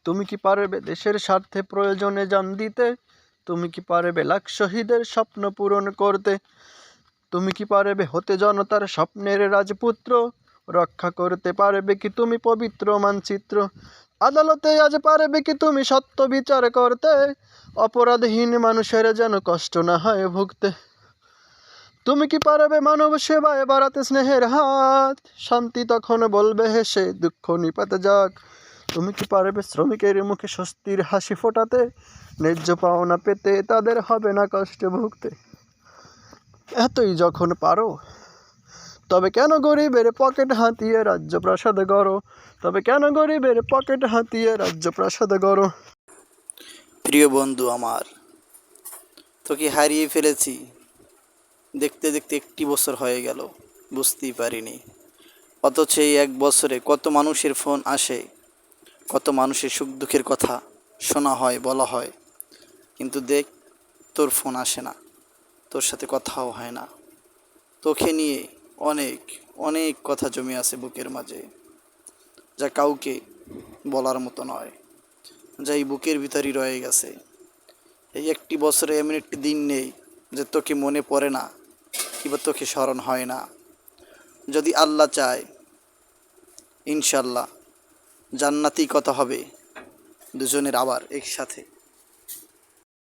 তুমি কি পারবে দেশের স্বার্থে প্রয়োজনে জান দিতে? তুমি কি পারবে লাখ শহীদের স্বপ্ন পূরণ করতে? তুমি কি পারবে হতে জনতার স্বপ্নের রাজপুত্র? রক্ষা করতে পারবে কি তুমি পবিত্র মানচিত্র? আদালতে আজ পারবে কি তুমি সত্য বিচার করতে? অপরাধহীন মানুষের যেন কষ্ট না হয় ভুগতে। তুমি কি পারবে মানব সেবায় বাড়াতে স্নেহের হাত? শান্তি তখন বলবে হেসে দুঃখ নিপাতে যাক। তুমি কি পারবে শ্রমিকের মুখে স্বস্তির হাসি ফোটাতে? ন্যায্য পাওনা পেতে তাদের হবে না কষ্টে ভুগতে। এতই যখন পারো, তবে কেন গরিবের পকেট হাতিয়ে রাজ্য প্রাসাদ গড়ো? তবে কেন গরিবের পকেট হাতিয়ে রাজ্য প্রাসাদ গড়ো? প্রিয় বন্ধু আমার, তোকে হারিয়ে ফেলেছি। দেখতে দেখতে 1 বছর হয়ে গেল, বুঝতেই পারিনি। অথচ এই 1 বছরে কত মানুষের ফোন আসে, কত মানুষের সুখ দুঃখের কথা শোনা হয়, বলা হয়, কিন্তু দেখ, তোর ফোন আসে না, তোর সাথে কথাও হয় না। তোকে নিয়ে অনেক অনেক কথা জমে আছে বুকের মাঝে, যা কাউকে বলার মতো নয়, যা এই বুকের ভিতরই রয়ে গেছে। এই 1 বছরে এমন একটি দিন নেই যে তোকে মনে পড়ে না কিংবা তোকে স্মরণ হয় না। যদি আল্লাহ চায়, ইনশাল্লাহ জান্নাতেই কথা হবে দুজনের আবার একসাথে।